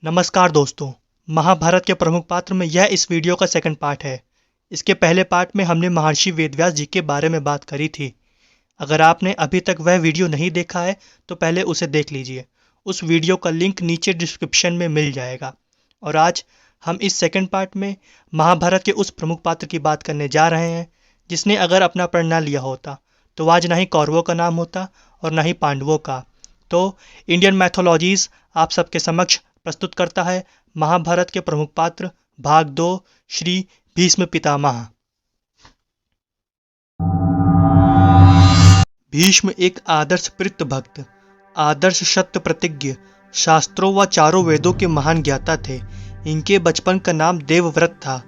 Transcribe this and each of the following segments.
नमस्कार दोस्तों। महाभारत के प्रमुख पात्र में यह इस वीडियो का सेकंड पार्ट है। इसके पहले पार्ट में हमने महर्षि वेदव्यास जी के बारे में बात करी थी। अगर आपने अभी तक वह वीडियो नहीं देखा है तो पहले उसे देख लीजिए। उस वीडियो का लिंक नीचे डिस्क्रिप्शन में मिल जाएगा। और आज हम इस सेकंड पार्ट में महाभारत के उस प्रमुख पात्र की बात करने जा रहे हैं जिसने अगर अपना प्रण ना लिया होता तो आज ना ही कौरवों का नाम होता और ना ही पांडवों का। तो इंडियन मैथोलॉजीज आप सबके समक्ष प्रस्तुत करता है महाभारत के प्रमुख पात्र भाग 2 श्री भीष्म पितामह। भीष्म एक आदर्श प्रीत भक्त, आदर्श सत्य प्रतिज्ञ, शास्त्रों व चारों वेदों के महान ज्ञाता थे। इनके बचपन का नाम देवव्रत था।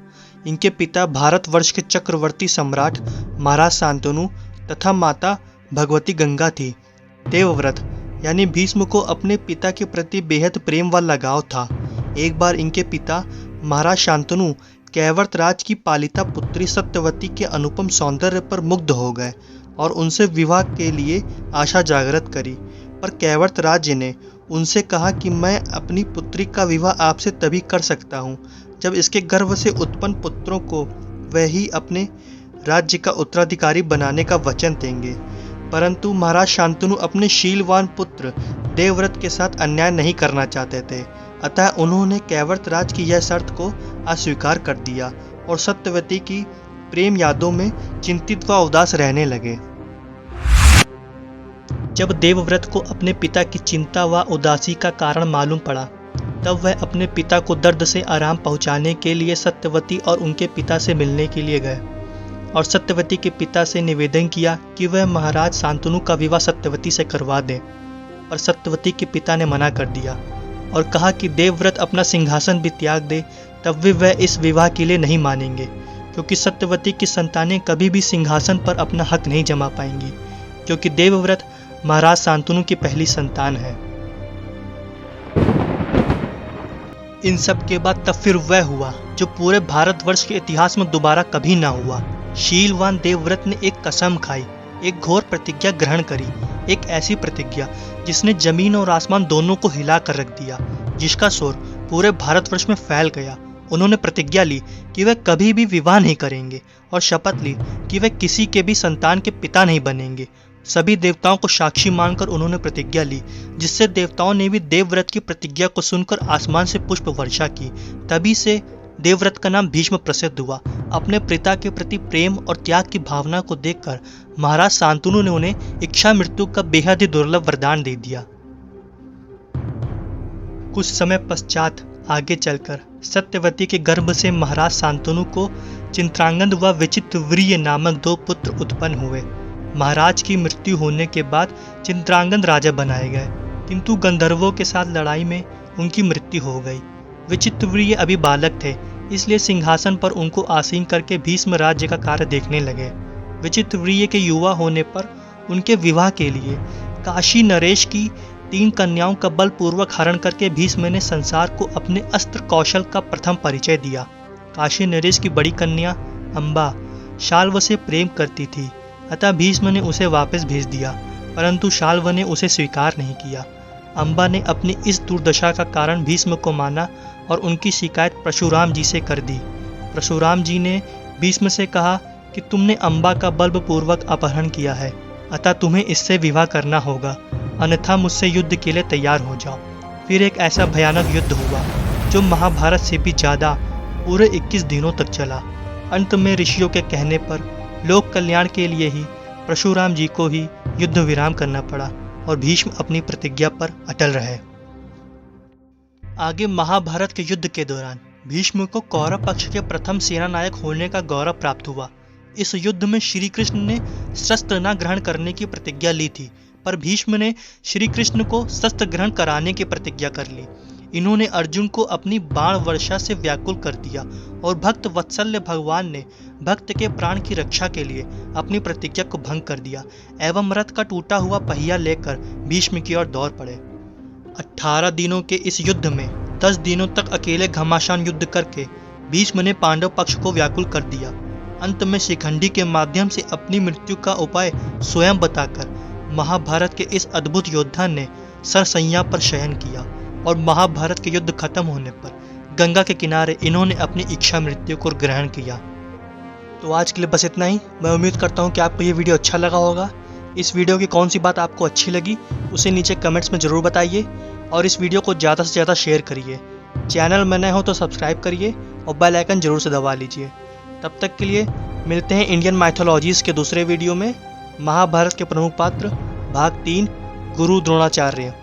इनके पिता भारतवर्ष के चक्रवर्ती सम्राट महाराज शांतनु तथा माता भगवती गंगा थी। देवव्रत यानी भीष्म को अपने पिता के प्रति बेहद प्रेम व लगाव था। एक बार इनके पिता महाराज शांतनु कैवर्त राज की पालिता पुत्री सत्यवती के अनुपम सौंदर्य पर मुग्ध हो गए और उनसे विवाह के लिए आशा जागृत करी। पर कैवर्त राज्य ने उनसे कहा कि मैं अपनी पुत्री का विवाह आपसे तभी कर सकता हूँ जब इसके गर्भ से उत्पन्न पुत्रों को वह ही अपने राज्य का उत्तराधिकारी बनाने का वचन देंगे। परंतु महाराज शांतनु अपने शीलवान पुत्र देवव्रत के साथ अन्याय नहीं करना चाहते थे। अतः उन्होंने कैवर्त राज की यह शर्त को अस्वीकार कर दिया और सत्यवती की प्रेम यादों में चिंतित व उदास रहने लगे। जब देवव्रत को अपने पिता की चिंता व उदासी का कारण मालूम पड़ा तब वह अपने पिता को दर्द से आराम पहुंचाने के लिए सत्यवती और उनके पिता से मिलने के लिए गए और सत्यवती के पिता से निवेदन किया कि वह महाराज शांतनु का विवाह सत्यवती से करवा दें। पर सत्यवती के पिता ने मना कर दिया और कहा कि देवव्रत अपना सिंहासन भी त्याग दे तब भी वह इस विवाह के लिए नहीं मानेंगे, क्योंकि सत्यवती की संतानें कभी भी सिंहासन पर अपना हक नहीं जमा पाएंगी, क्योंकि देवव्रत महाराज शांतनु की पहली संतान है। इन सब के बाद तब फिर वह हुआ जो पूरे भारतवर्ष के इतिहास में दोबारा कभी ना हुआ। शीलवान देवव्रत ने एक कसम खाई, एक घोर प्रतिज्ञा ग्रहण करी, एक ऐसी प्रतिज्ञा जिसने जमीन और आसमान दोनों को हिला कर रख दिया, जिसका शोर पूरे भारतवर्ष में फैल गया। उन्होंने प्रतिज्ञा ली कि वे कभी भी विवाह नहीं करेंगे और शपथ ली कि वे किसी के भी संतान के पिता नहीं बनेंगे। सभी देवताओं को साक्षी मानकर उन्होंने प्रतिज्ञा ली, जिससे देवताओं ने भी देवव्रत की प्रतिज्ञा को सुनकर आसमान से पुष्प वर्षा की। तभी से देवव्रत का नाम भीष्म प्रसिद्ध हुआ। अपने पिता के प्रति प्रेम और त्याग की भावना को देखकर महाराज शांतनु ने उन्हें इच्छा मृत्यु का बेहद ही दुर्लभ वरदान दे दिया। कुछ समय पश्चात आगे चलकर सत्यवती के गर्भ से महाराज शांतनु को चित्रांगद व विचित्रवीर्य नामक 2 पुत्र उत्पन्न हुए। महाराज की मृत्यु होने के बाद चित्रांगद राजा बनाए गए, किंतु गंधर्वों के साथ लड़ाई में उनकी मृत्यु हो गई। विचित्रवीर्य अभी बालक थे, इसलिए सिंहासन पर उनको आसीन करके भीष्म राज्य का कार्य देखने लगे। विचित्रवीर्य के युवा होने पर उनके विवाह के लिए काशी नरेश की 3 कन्याओं का बलपूर्वक हरण करके भीष्म ने संसार को अपने अस्त्र कौशल का प्रथम परिचय दिया। काशी नरेश की बड़ी कन्या अंबा शाल्व से प्रेम करती थी, अतः भीष्म ने उसे वापस भेज दिया, परंतु शाल्व ने उसे स्वीकार नहीं किया। अंबा ने अपनी इस दुर्दशा का कारण भीष्म को माना और उनकी शिकायत परशुराम जी से कर दी। परशुराम जी ने भीष्म से कहा कि तुमने अंबा का बलपूर्वक अपहरण किया है, अतः तुम्हें इससे विवाह करना होगा, अन्यथा मुझसे युद्ध के लिए तैयार हो जाओ। फिर एक ऐसा भयानक युद्ध हुआ जो महाभारत से भी ज़्यादा पूरे 21 दिनों तक चला। अंत में ऋषियों के कहने पर लोक कल्याण के लिए ही परशुराम जी को ही युद्ध विराम करना पड़ा और भीष्म अपनी प्रतिज्ञा पर अटल रहे। आगे महाभारत के युद्ध के दौरान भीष्म को कौरव पक्ष के प्रथम सेनानायक होने का गौरव प्राप्त हुआ। इस युद्ध में श्री कृष्ण ने शस्त्र न ग्रहण करने की प्रतिज्ञा ली थी, पर भीष्म ने श्री कृष्ण को शस्त्र ग्रहण कराने की प्रतिज्ञा कर ली। इन्होंने अर्जुन को अपनी बाण वर्षा से व्याकुल कर दिया और भक्त वत्सल्य भगवान ने भक्त के प्राण की रक्षा के लिए अपनी प्रतिज्ञा को भंग कर दिया एवं रथ का टूटा हुआ पहिया लेकर भीष्म की ओर दौड़ पड़े। 18 दिनों के इस युद्ध में 10 दिनों तक अकेले घमासान युद्ध करके भीष्म ने पांडव पक्ष को व्याकुल कर दिया। अंत में शिखंडी के माध्यम से अपनी मृत्यु का उपाय स्वयं बताकर महाभारत के इस अद्भुत योद्धा ने सरसैया पर शयन किया। और महाभारत के युद्ध खत्म होने पर गंगा के किनारे इन्होंने अपनी इच्छा मृत्यु को ग्रहण किया। तो आज के लिए बस इतना ही। मैं उम्मीद करता हूँ कि आपको ये वीडियो अच्छा लगा होगा। इस वीडियो की कौन सी बात आपको अच्छी लगी उसे नीचे कमेंट्स में ज़रूर बताइए और इस वीडियो को ज़्यादा से ज़्यादा शेयर करिए। चैनल में नए हो तो सब्सक्राइब करिए और बेल आइकन जरूर से दबा लीजिए। तब तक के लिए मिलते हैं इंडियन माइथोलॉजीज़ के दूसरे वीडियो में। महाभारत के प्रमुख पात्र भाग 3 गुरु द्रोणाचार्य।